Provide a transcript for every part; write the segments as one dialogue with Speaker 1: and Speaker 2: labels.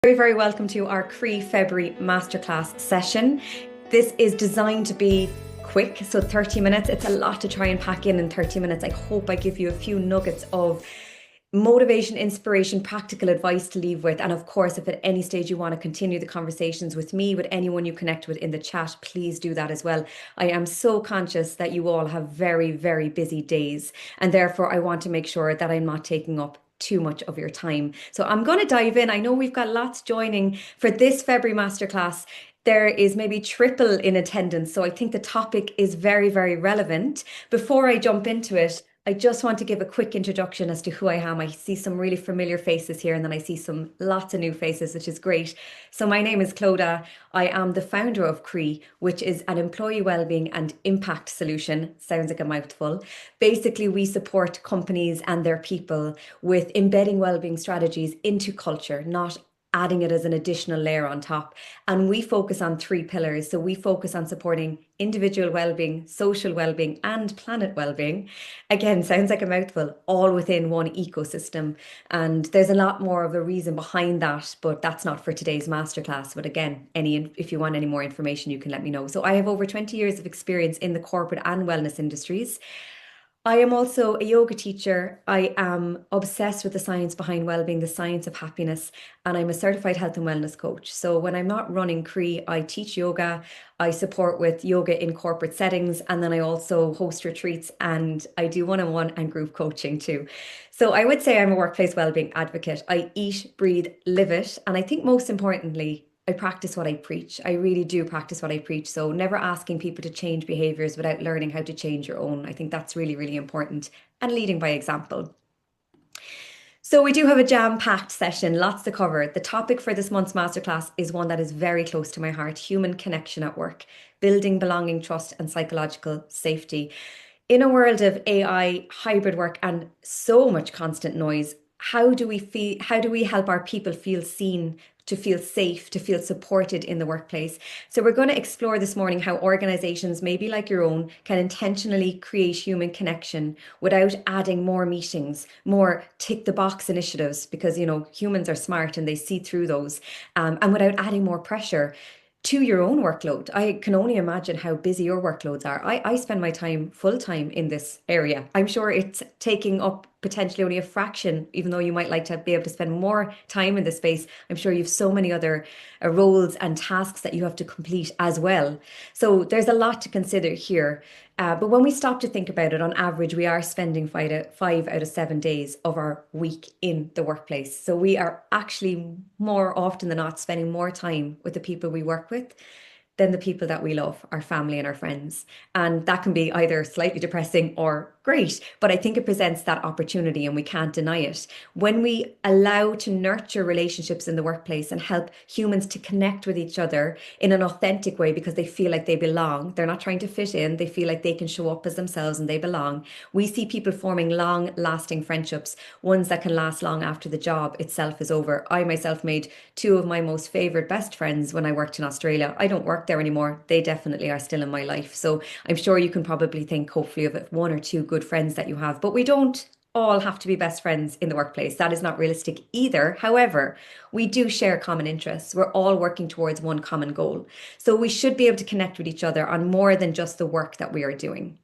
Speaker 1: Very, very welcome to our February Masterclass session. This is designed to be quick, so 30 minutes. It's a lot to try and pack in 30 minutes. I hope I give you a few nuggets of motivation, inspiration, practical advice to leave with. And of course, if at any stage you want to continue the conversations with me, with anyone you connect with in the chat, please do that as well. I am so conscious that you all have very, very busy days, and therefore I want to make sure that I'm not taking up too much of your time. So I'm going to dive in. I know we've got lots joining for this February Masterclass. There is maybe triple in attendance. So I think the topic is very, very relevant. Before I jump into it, I just want to give a quick introduction as to who I am. I see some really familiar faces here, and then I see lots of new faces, which is great. So my name is Clodagh. I am the founder of CRAOI, which is an employee wellbeing and impact solution. Sounds like a mouthful. Basically, we support companies and their people with embedding wellbeing strategies into culture, not adding it as an additional layer on top. And we focus on 3 pillars. So we focus on supporting individual well-being, social well-being, and planet well-being. Again, sounds like a mouthful, all within one ecosystem. And there's a lot more of a reason behind that, but that's not for today's masterclass. But again, if you want any more information, you can let me know. So I have over 20 years of experience in the corporate and wellness industries. I am also a yoga teacher. I am obsessed with the science behind well-being, the science of happiness, and I'm a certified health and wellness coach. So when I'm not running CRAOI, I teach yoga, I support with yoga in corporate settings, and then I also host retreats and I do one-on-one and group coaching too. So I would say I'm a workplace well-being advocate. I eat, breathe, live it, and I think most importantly, I practice what I preach. I really do practice what I preach. So never asking people to change behaviors without learning how to change your own. I think that's really, really important, and leading by example. So we do have a jam-packed session, lots to cover. The topic for this month's masterclass is one that is very close to my heart: human connection at work, building belonging, trust, and psychological safety. In a world of AI, hybrid work, and so much constant noise, how do we help our people feel seen, to feel safe, to feel supported in the workplace? So we're going to explore this morning how organizations, maybe like your own, can intentionally create human connection without adding more meetings, more tick the box initiatives, because humans are smart and they see through those, and without adding more pressure to your own workload. I can only imagine how busy your workloads are. I spend my time full time in this area. I'm sure it's taking up potentially only a fraction, even though you might like to be able to spend more time in this space. I'm sure you have so many other roles and tasks that you have to complete as well. So there's a lot to consider here. But when we stop to think about it, on average, we are spending 5 out of 7 days of our week in the workplace. So we are actually more often than not spending more time with the people we work with than the people that we love, our family and our friends. And that can be either slightly depressing or great, but I think it presents that opportunity and we can't deny it. When we allow to nurture relationships in the workplace and help humans to connect with each other in an authentic way because they feel like they belong, they're not trying to fit in, they feel like they can show up as themselves and they belong, we see people forming long-lasting friendships, ones that can last long after the job itself is over. I myself made 2 of my most favorite best friends when I worked in Australia. I don't work there anymore. They definitely are still in my life. So I'm sure you can probably think hopefully of 1 or 2 good friends that you have, but we don't all have to be best friends in the workplace. That is not realistic either. However, we do share common interests. We're all working towards one common goal. So we should be able to connect with each other on more than just the work that we are doing.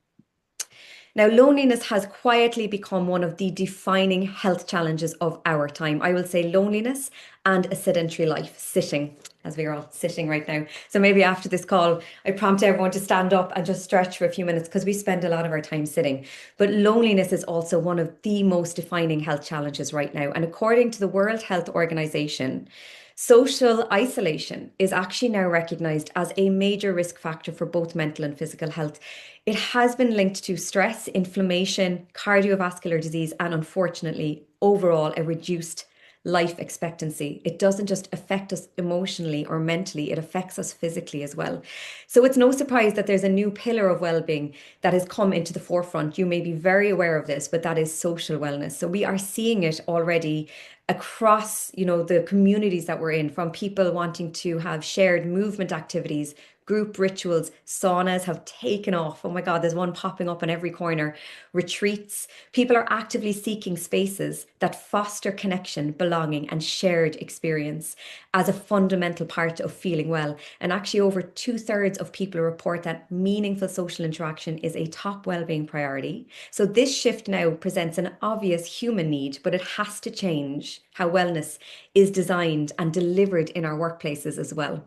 Speaker 1: Now, loneliness has quietly become one of the defining health challenges of our time. I will say loneliness and a sedentary life, sitting, as we are all sitting right now. So maybe after this call, I prompt everyone to stand up and just stretch for a few minutes because we spend a lot of our time sitting. But loneliness is also one of the most defining health challenges right now. And according to the World Health Organization, social isolation is actually now recognized as a major risk factor for both mental and physical health. It has been linked to stress, inflammation, cardiovascular disease, and unfortunately, overall, a reduced life expectancy. It doesn't just affect us emotionally or mentally, it affects us physically as well. So it's no surprise that there's a new pillar of well-being that has come into the forefront. You may be very aware of this, but that is social wellness. So we are seeing it already across, the communities that we're in, from people wanting to have shared movement activities, group rituals. Saunas have taken off. Oh my God, there's one popping up on every corner. Retreats. People are actively seeking spaces that foster connection, belonging, and shared experience. as a fundamental part of feeling well. And actually, over 2/3 of people report that meaningful social interaction is a top well-being priority. So this shift now presents an obvious human need, but it has to change how wellness is designed and delivered in our workplaces as well.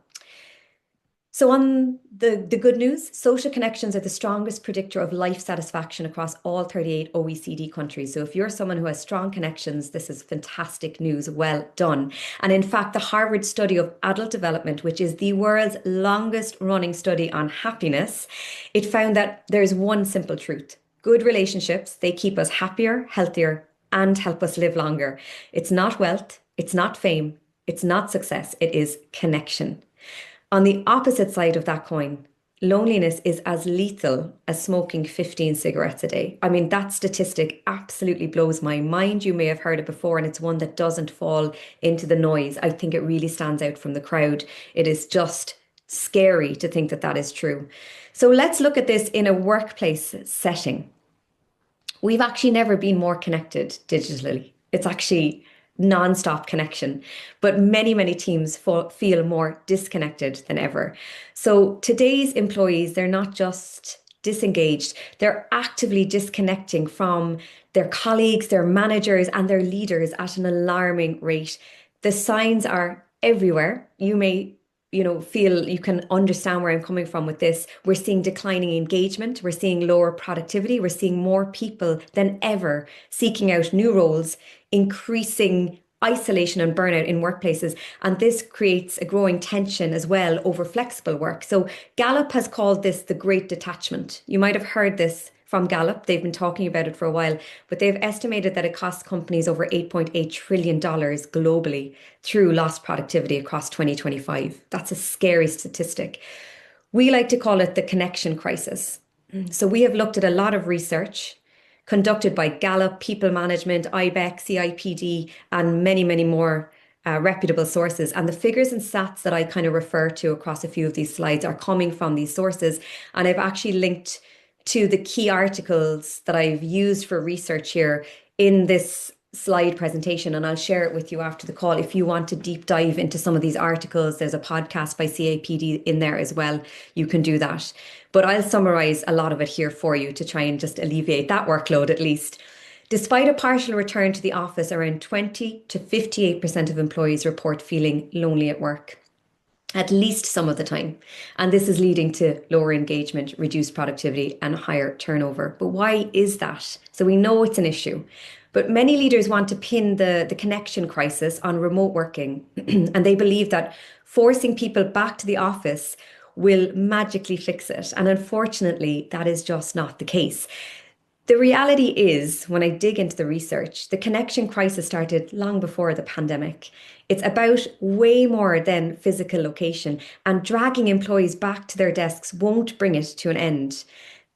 Speaker 1: So on the good news, social connections are the strongest predictor of life satisfaction across all 38 OECD countries. So if you're someone who has strong connections, this is fantastic news. Well done. And in fact, the Harvard study of adult development, which is the world's longest running study on happiness, it found that there's one simple truth. Good relationships, they keep us happier, healthier, and help us live longer. It's not wealth, it's not fame, it's not success, it is connection. On the opposite side of that coin, loneliness is as lethal as smoking 15 cigarettes a day. I mean, that statistic absolutely blows my mind. You may have heard it before, and it's one that doesn't fall into the noise. I think it really stands out from the crowd. It is just scary to think that that is true. So let's look at this in a workplace setting. We've actually never been more connected digitally. It's actually non-stop connection, but many teams feel more disconnected than ever. So today's employees, they're not just disengaged, they're actively disconnecting from their colleagues, their managers, and their leaders at an alarming rate. The signs are everywhere. You may feel you can understand where I'm coming from with this. We're seeing declining engagement, we're seeing lower productivity, we're seeing more people than ever seeking out new roles, increasing isolation and burnout in workplaces. And this creates a growing tension as well over flexible work. So Gallup has called this the Great Detachment. You might have heard this from Gallup. They've been talking about it for a while, but they've estimated that it costs companies over $8.8 trillion globally through lost productivity across 2025. That's a scary statistic. We like to call it the connection crisis. So we have looked at a lot of research conducted by Gallup, People Management, IBEC, CIPD, and many more reputable sources. And the figures and stats that I kind of refer to across a few of these slides are coming from these sources. And I've actually linked to the key articles that I've used for research here in this slide presentation, and I'll share it with you after the call. If you want to deep dive into some of these articles, there's a podcast by CAPD in there as well. You can do that. But I'll summarize a lot of it here for you to try and just alleviate that workload at least. Despite a partial return to the office, around 20 to 58% of employees report feeling lonely at work at least some of the time. And this is leading to lower engagement, reduced productivity, and higher turnover. But why is that? So we know it's an issue. But many leaders want to pin the connection crisis on remote working. And they believe that forcing people back to the office will magically fix it. And unfortunately, that is just not the case. The reality is, when I dig into the research, the connection crisis started long before the pandemic. It's about way more than physical location, and dragging employees back to their desks won't bring it to an end.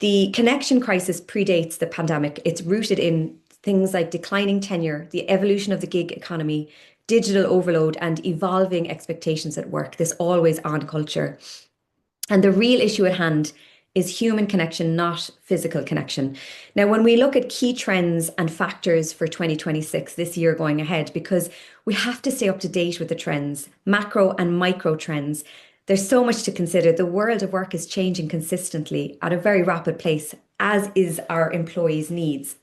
Speaker 1: The connection crisis predates the pandemic. It's rooted in things like declining tenure, the evolution of the gig economy, digital overload, and evolving expectations at work, this always on culture. And the real issue at hand is human connection, not physical connection. Now, when we look at key trends and factors for 2026, this year going ahead, because we have to stay up to date with the trends, macro and micro trends, there's so much to consider. The world of work is changing consistently at a very rapid pace, as is our employees' needs.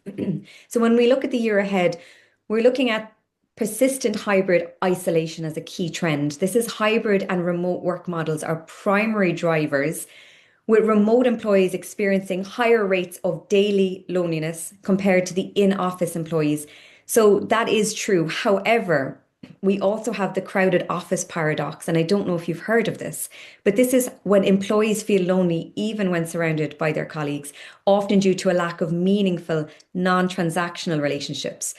Speaker 1: So when we look at the year ahead, we're looking at persistent hybrid isolation as a key trend. This is hybrid and remote work models are primary drivers, with remote employees experiencing higher rates of daily loneliness compared to the in-office employees. So that is true. However, we also have the crowded office paradox, and I don't know if you've heard of this, but this is when employees feel lonely even when surrounded by their colleagues, often due to a lack of meaningful, non-transactional relationships.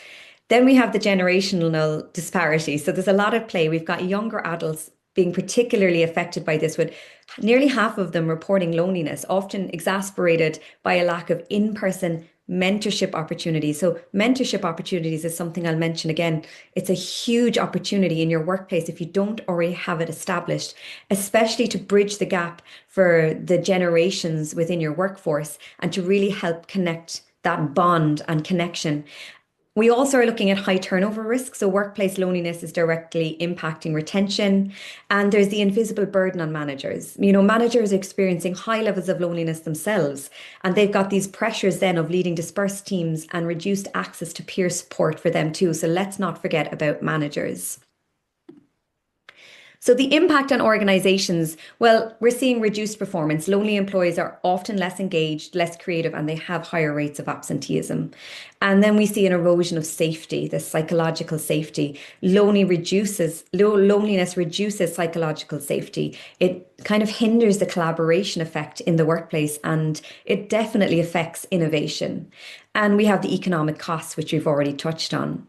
Speaker 1: Then we have the generational disparity. So there's a lot at play. We've got younger adults being particularly affected by this, with nearly half of them reporting loneliness, often exacerbated by a lack of in-person mentorship opportunities. So mentorship opportunities is something I'll mention again. It's a huge opportunity in your workplace if you don't already have it established, especially to bridge the gap for the generations within your workforce and to really help connect that bond and connection. We also are looking at high turnover risk. So workplace loneliness is directly impacting retention. And there's the invisible burden on managers. Managers are experiencing high levels of loneliness themselves, and they've got these pressures then of leading dispersed teams and reduced access to peer support for them too. So let's not forget about managers. So the impact on organizations, well, we're seeing reduced performance. Lonely employees are often less engaged, less creative, and they have higher rates of absenteeism. And then we see an erosion of safety, the psychological safety. Loneliness reduces psychological safety. It kind of hinders the collaboration effect in the workplace, and it definitely affects innovation. And we have the economic costs, which we've already touched on.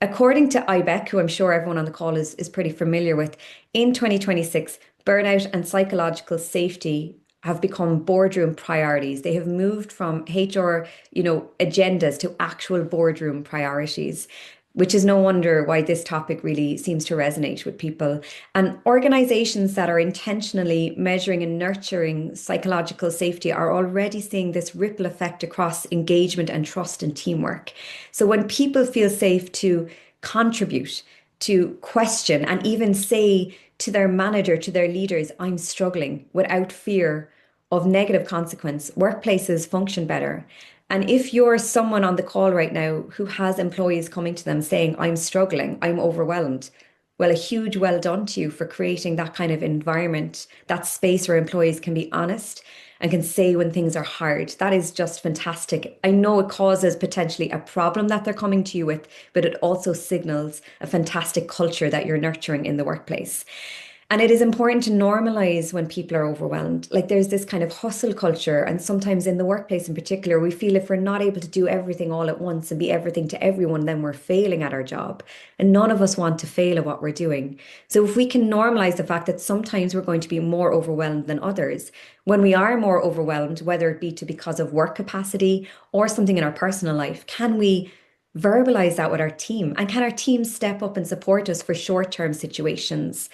Speaker 1: According to IBEC, who I'm sure everyone on the call is pretty familiar with, in 2026, burnout and psychological safety have become boardroom priorities. They have moved from HR, agendas to actual boardroom priorities, which is no wonder why this topic really seems to resonate with people. And organizations that are intentionally measuring and nurturing psychological safety are already seeing this ripple effect across engagement and trust and teamwork. So when people feel safe to contribute, to question, and even say to their manager, to their leaders, I'm struggling without fear of negative consequence, workplaces function better. And if you're someone on the call right now who has employees coming to them saying, I'm struggling, I'm overwhelmed, well, a huge well done to you for creating that kind of environment, that space where employees can be honest and can say when things are hard. That is just fantastic. I know it causes potentially a problem that they're coming to you with, but it also signals a fantastic culture that you're nurturing in the workplace. And it is important to normalize when people are overwhelmed. Like there's this kind of hustle culture. And sometimes in the workplace in particular, we feel if we're not able to do everything all at once and be everything to everyone, then we're failing at our job. And none of us want to fail at what we're doing. So if we can normalize the fact that sometimes we're going to be more overwhelmed than others, when we are more overwhelmed, whether it be because of work capacity or something in our personal life, can we verbalize that with our team? And can our team step up and support us for short-term situations?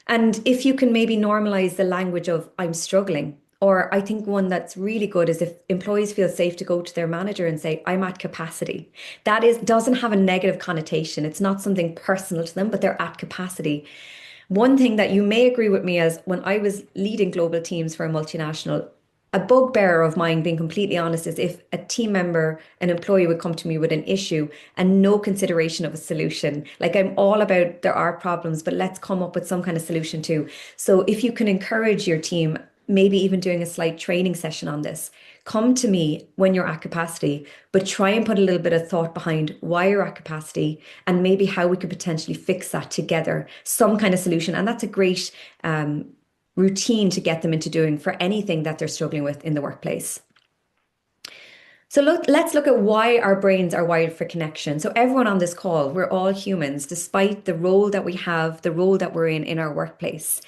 Speaker 1: And if you can maybe normalize the language of I'm struggling, or I think one that's really good is if employees feel safe to go to their manager and say, I'm at capacity. That doesn't have a negative connotation. It's not something personal to them, but they're at capacity. One thing that you may agree with me as when I was leading global teams for a multinational, a bugbear of mine, being completely honest, is if a team member, an employee would come to me with an issue and no consideration of a solution. Like I'm all about there are problems, but let's come up with some kind of solution too. So if you can encourage your team, maybe even doing a slight training session on this, come to me when you're at capacity, but try and put a little bit of thought behind why you're at capacity and maybe how we could potentially fix that together, some kind of solution. And that's a great routine to get them into doing for anything that they're struggling with in the workplace. So let's look at why our brains are wired for connection. So everyone on this call, we're all humans, despite the role that we have, the role that we're in our workplace.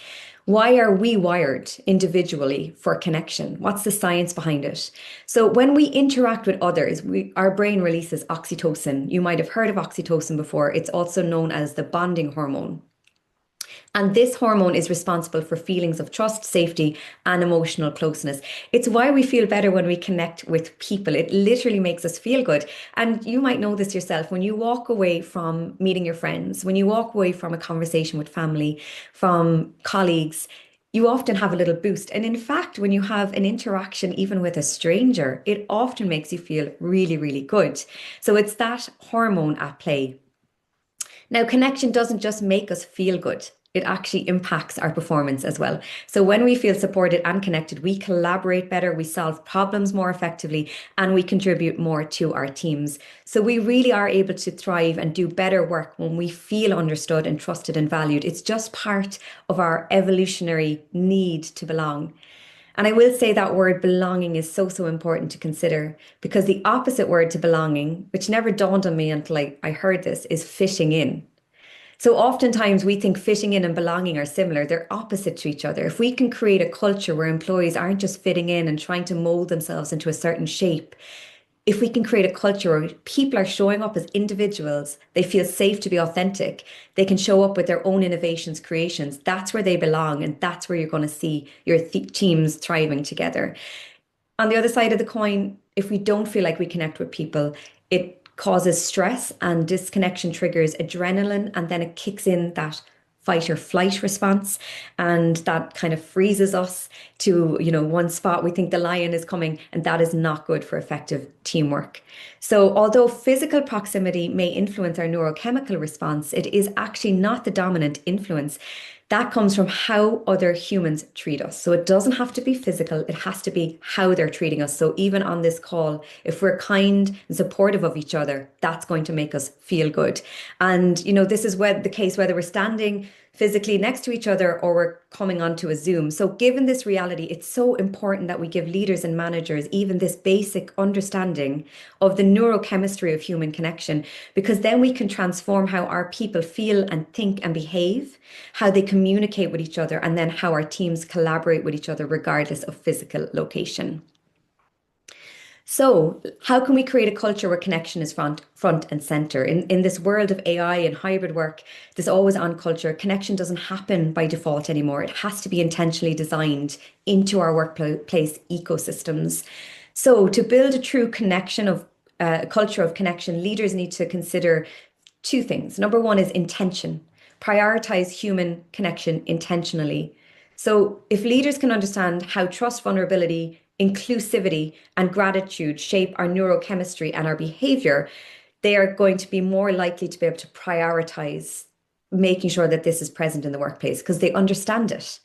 Speaker 1: Why are we wired individually for connection? What's the science behind it? So when we interact with others, our brain releases oxytocin. You might have heard of oxytocin before. It's also known as the bonding hormone. And this hormone is responsible for feelings of trust, safety, and emotional closeness. It's why we feel better when we connect with people. It literally makes us feel good. And you might know this yourself. When you walk away from meeting your friends, when you walk away from a conversation with family, from colleagues, you often have a little boost. And in fact, when you have an interaction, even with a stranger, it often makes you feel really, really good. So it's that hormone at play. Now, connection doesn't just make us feel good. It actually impacts our performance as well. So when we feel supported and connected, we collaborate better, we solve problems more effectively, and we contribute more to our teams. So we really are able to thrive and do better work when we feel understood and trusted and valued. It's just part of our evolutionary need to belong. And I will say that word belonging is so, so important to consider because the opposite word to belonging, which never dawned on me until I heard this, is fitting in. So oftentimes we think fitting in and belonging are similar. They're opposite to each other. If we can create a culture where employees aren't just fitting in and trying to mold themselves into a certain shape, if we can create a culture where people are showing up as individuals, they feel safe to be authentic, they can show up with their own innovations, creations, that's where they belong. And that's where you're going to see your teams thriving together. On the other side of the coin, if we don't feel like we connect with people, it causes stress, and disconnection triggers adrenaline, and then it kicks in that fight or flight response, and that kind of freezes us to, one spot. We think the lion is coming, and that is not good for effective teamwork. So although physical proximity may influence our neurochemical response, it is actually not the dominant influence. That comes from how other humans treat us. So it doesn't have to be physical, it has to be how they're treating us. So even on this call, if we're kind and supportive of each other, that's going to make us feel good. And, this is the case whether we're standing physically next to each other or we're coming onto a Zoom. So given this reality, it's so important that we give leaders and managers even this basic understanding of the neurochemistry of human connection, because then we can transform how our people feel and think and behave, how they communicate with each other, and then how our teams collaborate with each other regardless of physical location. So, how can we create a culture where connection is front and center? In this world of AI and hybrid work, this always on culture, connection doesn't happen by default anymore. It has to be intentionally designed into our workplace ecosystems. So, to build a true culture of connection, leaders need to consider two things. Number one is intention. Prioritize human connection intentionally. So, if leaders can understand how trust, vulnerability, inclusivity, and gratitude shape our neurochemistry and our behavior, they are going to be more likely to be able to prioritize making sure that this is present in the workplace because they understand it.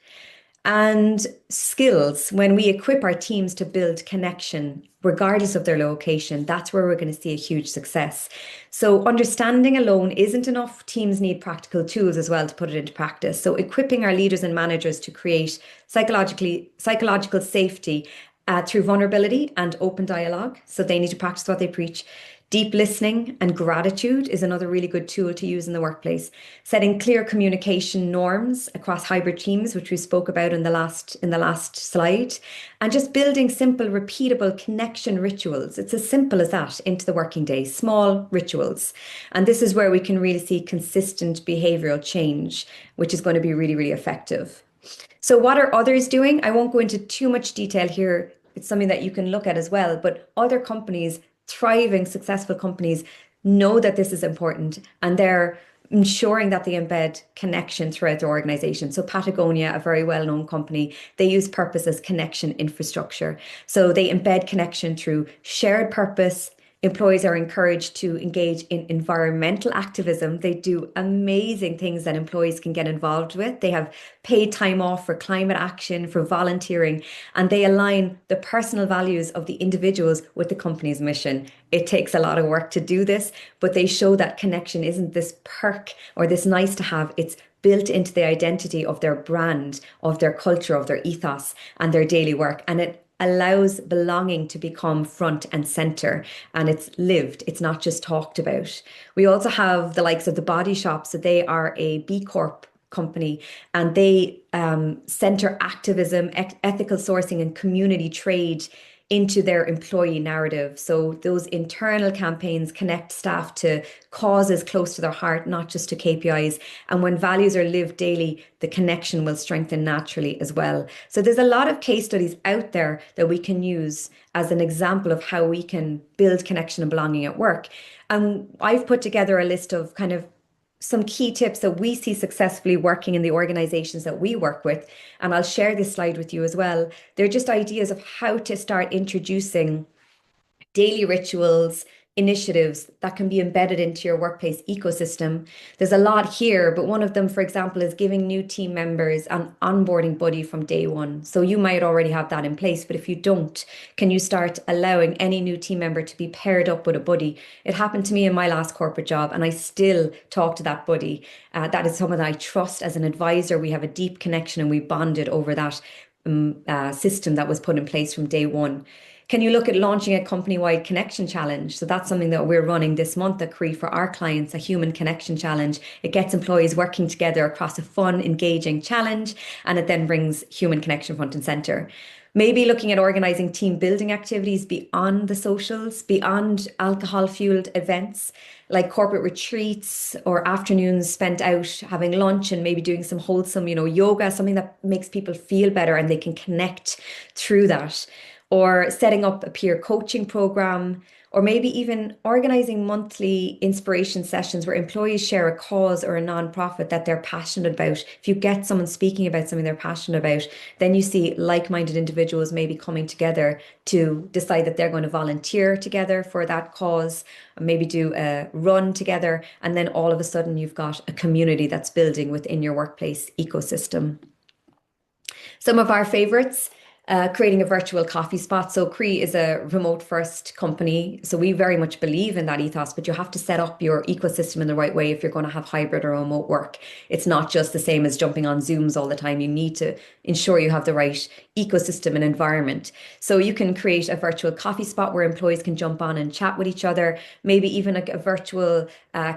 Speaker 1: And skills, when we equip our teams to build connection, regardless of their location, that's where we're going to see a huge success. So understanding alone isn't enough. Teams need practical tools as well to put it into practice. So equipping our leaders and managers to create psychological safety through vulnerability and open dialogue. So they need to practice what they preach. Deep listening and gratitude is another really good tool to use in the workplace. Setting clear communication norms across hybrid teams, which we spoke about in the last slide, and just building simple, repeatable connection rituals. It's as simple as that into the working day, small rituals. And this is where we can really see consistent behavioral change, which is going to be really, really effective. So what are others doing? I won't go into too much detail here. It's something that you can look at as well, but other companies, thriving, successful companies, know that this is important and they're ensuring that they embed connection throughout their organization. So Patagonia, a very well-known company, they use purpose as connection infrastructure. So they embed connection through shared purpose. Employees are encouraged to engage in environmental activism. They do amazing things that employees can get involved with. They have paid time off for climate action, for volunteering, and they align the personal values of the individuals with the company's mission. It takes a lot of work to do this, but they show that connection isn't this perk or this nice to have. It's built into the identity of their brand, of their culture, of their ethos, and their daily work. And it allows belonging to become front and center, and it's lived. It's not just talked about. We also have the likes of the Body Shop. So they are a B Corp company, and they center activism, ethical sourcing, and community trade into their employee narrative. So those internal campaigns connect staff to causes close to their heart, not just to KPIs. And when values are lived daily, the connection will strengthen naturally as well. So there's a lot of case studies out there that we can use as an example of how we can build connection and belonging at work. And I've put together a list of kind of some key tips that we see successfully working in the organizations that we work with. And I'll share this slide with you as well. They're just ideas of how to start introducing daily rituals, initiatives that can be embedded into your workplace ecosystem. There's a lot here, but one of them, for example, is giving new team members an onboarding buddy from day one. So you might already have that in place, but if you don't, can you start allowing any new team member to be paired up with a buddy? It happened to me in my last corporate job, and I still talk to that buddy. That is someone that I trust as an advisor. We have a deep connection and we bonded over that system that was put in place from day one. Can you look at launching a company-wide connection challenge? So that's something that we're running this month at CRAOI for our clients, a human connection challenge. It gets employees working together across a fun, engaging challenge, and it then brings human connection front and center. Maybe looking at organizing team building activities beyond the socials, beyond alcohol-fueled events, like corporate retreats or afternoons spent out having lunch and maybe doing some wholesome, yoga, something that makes people feel better and they can connect through that. Or setting up a peer coaching program, Or maybe even organizing monthly inspiration sessions where employees share a cause or a nonprofit that they're passionate about. If you get someone speaking about something they're passionate about, then you see like-minded individuals maybe coming together to decide that they're going to volunteer together for that cause, or maybe do a run together. And then all of a sudden you've got a community that's building within your workplace ecosystem. Some of our favorites, creating a virtual coffee spot. So Cree is a remote first company. So we very much believe in that ethos, but you have to set up your ecosystem in the right way if you're going to have hybrid or remote work. It's not just the same as jumping on Zooms all the time. You need to ensure you have the right ecosystem and environment. So you can create a virtual coffee spot where employees can jump on and chat with each other, maybe even a virtual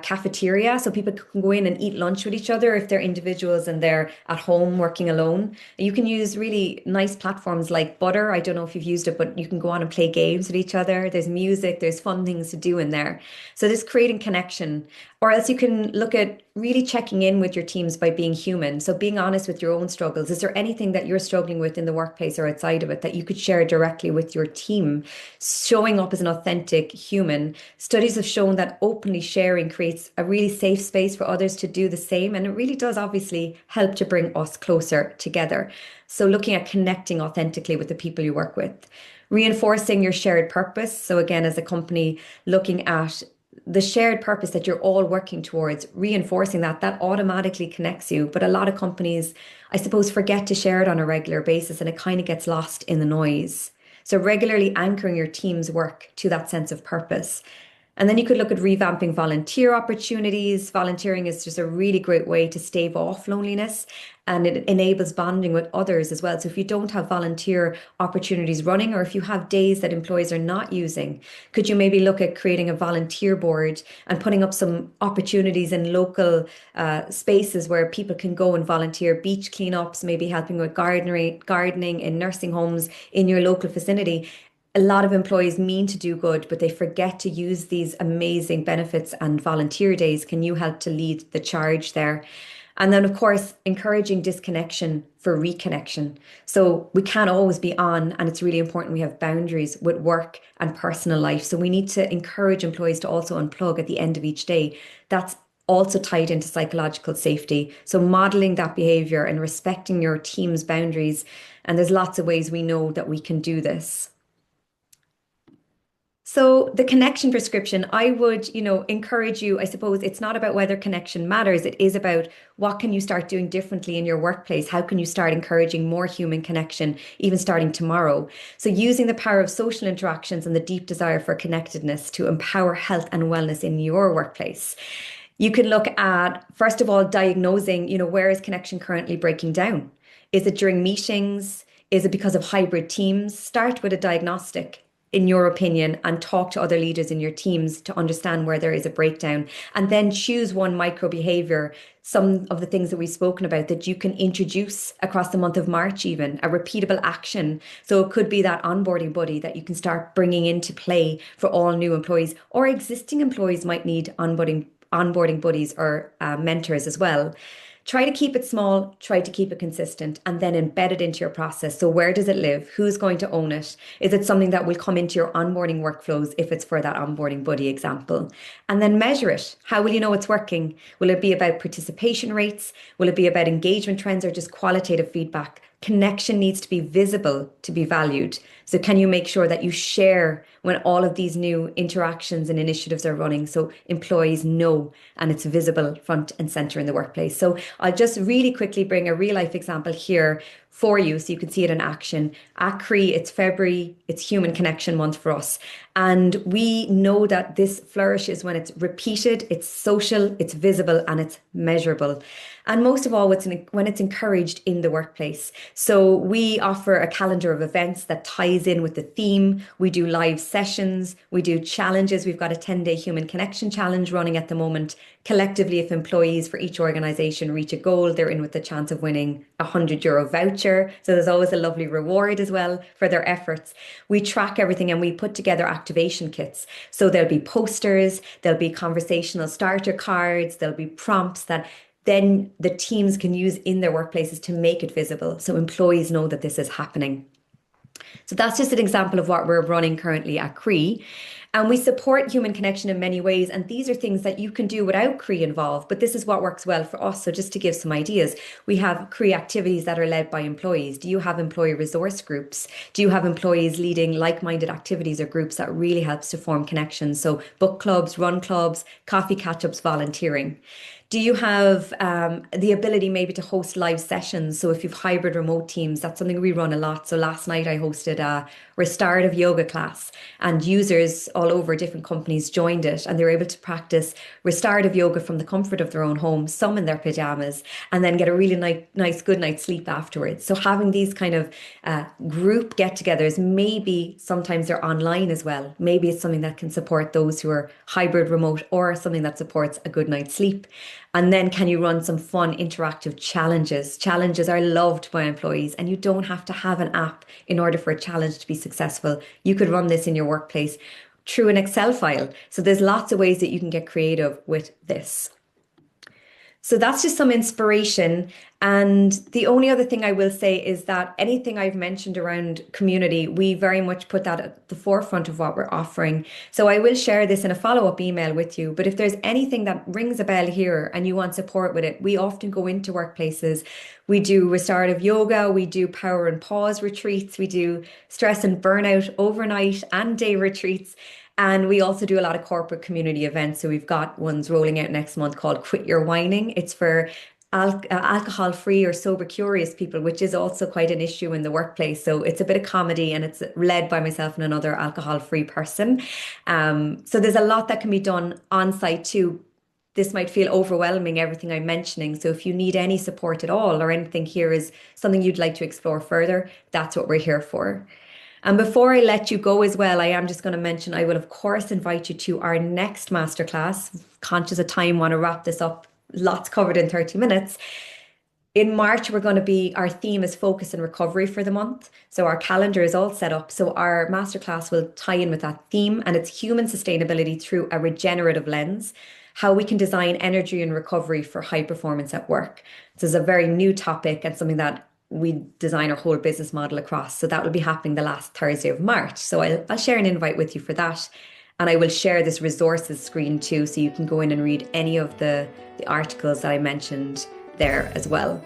Speaker 1: cafeteria so people can go in and eat lunch with each other if they're individuals and they're at home working alone. You can use really nice platforms like Butter. I don't know if you've used it, but you can go on and play games with each other. There's music, there's fun things to do in there. So just creating connection. Or else you can look at really checking in with your teams by being human. So being honest with your own struggles. Is there anything that you're struggling with in the workplace or outside of it that you could share directly with your team? Showing up as an authentic human. Studies have shown that openly sharing creates a really safe space for others to do the same. And it really does obviously help to bring us closer together. So looking at connecting authentically with the people you work with. Reinforcing your shared purpose. So again, as a company, looking at the shared purpose that you're all working towards, reinforcing that automatically connects you. But a lot of companies, I suppose, forget to share it on a regular basis and it kind of gets lost in the noise. So regularly anchoring your team's work to that sense of purpose. And then you could look at revamping volunteer opportunities. Volunteering is just a really great way to stave off loneliness and it enables bonding with others as well. So if you don't have volunteer opportunities running, or if you have days that employees are not using, could you maybe look at creating a volunteer board and putting up some opportunities in local spaces where people can go and volunteer, beach cleanups, maybe helping with gardening in nursing homes in your local vicinity. A lot of employees mean to do good, but they forget to use these amazing benefits and volunteer days. Can you help to lead the charge there? And then, of course, encouraging disconnection for reconnection. So we can't always be on, and it's really important we have boundaries with work and personal life. So we need to encourage employees to also unplug at the end of each day. That's also tied into psychological safety. So modeling that behavior and respecting your team's boundaries. And there's lots of ways we know that we can do this. So the connection prescription, I would, encourage you, I suppose it's not about whether connection matters. It is about what can you start doing differently in your workplace? How can you start encouraging more human connection, even starting tomorrow? So using the power of social interactions and the deep desire for connectedness to empower health and wellness in your workplace. You can look at, first of all, diagnosing, where is connection currently breaking down? Is it during meetings? Is it because of hybrid teams? Start with a diagnostic in your opinion, and talk to other leaders in your teams to understand where there is a breakdown. And then choose one micro behavior, some of the things that we've spoken about that you can introduce across the month of March, even a repeatable action. So it could be that onboarding buddy that you can start bringing into play for all new employees, or existing employees might need onboarding buddies or mentors as well. Try to keep it small, try to keep it consistent, and then embed it into your process. So where does it live? Who's going to own it? Is it something that will come into your onboarding workflows if it's for that onboarding buddy example? And then measure it. How will you know it's working? Will it be about participation rates? Will it be about engagement trends or just qualitative feedback? Connection needs to be visible to be valued. So can you make sure that you share when all of these new interactions and initiatives are running so employees know and it's visible front and center in the workplace? So I'll just really quickly bring a real life example here for you so you can see it in action. At CRAOI, it's February, it's Human Connection Month for us. And we know that this flourishes when it's repeated, it's social, it's visible, and it's measurable. And most of all, when it's encouraged in the workplace. So we offer a calendar of events that ties in with the theme. We do live sessions, we do challenges. We've got a 10-day Human Connection Challenge running at the moment. Collectively, if employees for each organization reach a goal, they're in with the chance of winning a €100 voucher. So there's always a lovely reward as well for their efforts. We track everything and we put together activation kits. So there'll be posters, there'll be conversational starter cards, there'll be prompts that then the teams can use in their workplaces to make it visible so employees know that this is happening. So that's just an example of what we're running currently at CRAOI. And we support human connection in many ways. And these are things that you can do without CRAOI involved. But this is what works well for us. So just to give some ideas, we have CRAOI activities that are led by employees. Do you have employee resource groups? Do you have employees leading like-minded activities or groups that really helps to form connections? So book clubs, run clubs, coffee catch-ups, volunteering. Do you have the ability maybe to host live sessions? So if you've hybrid remote teams, that's something we run a lot. So last night I hosted a restorative yoga class, and users all over different companies joined it, and they were able to practice restorative yoga from the comfort of their own home, some in their pajamas, and then get a really nice good night's sleep afterwards. So having these kind of group get-togethers, maybe sometimes they're online as well. Maybe it's something that can support those who are hybrid remote, or something that supports a good night's sleep. And then can you run some fun interactive challenges? Challenges are loved by employees, and you don't have to have an app in order for a challenge to be successful. You could run this in your workplace through an Excel file. So there's lots of ways that you can get creative with this. So that's just some inspiration. And the only other thing I will say is that anything I've mentioned around community, we very much put that at the forefront of what we're offering. So I will share this in a follow-up email with you. But if there's anything that rings a bell here and you want support with it, we often go into workplaces. We do restorative yoga, we do power and pause retreats, we do stress and burnout overnight and day retreats. And we also do a lot of corporate community events. So we've got ones rolling out next month called Quit Your Whining. It's for alcohol-free or sober curious people, which is also quite an issue in the workplace. So it's a bit of comedy, and it's led by myself and another alcohol-free person. So there's a lot that can be done on site too. This might feel overwhelming, everything I'm mentioning. So if you need any support at all, or anything here is something you'd like to explore further, that's what we're here for. And before I let you go as well, I am just going to mention I will, of course, invite you to our next masterclass. Conscious of time, want to wrap this up. Lots covered in 30 minutes. In March, our theme is focus and recovery for the month. So our calendar is all set up. So our masterclass will tie in with that theme, and it's human sustainability through a regenerative lens, how we can design energy and recovery for high performance at work. This is a very new topic and something that we design our whole business model across. So that will be happening the last Thursday of March. So I'll share an invite with you for that. And I will share this resources screen too, so you can go in and read any of the articles that I mentioned there as well.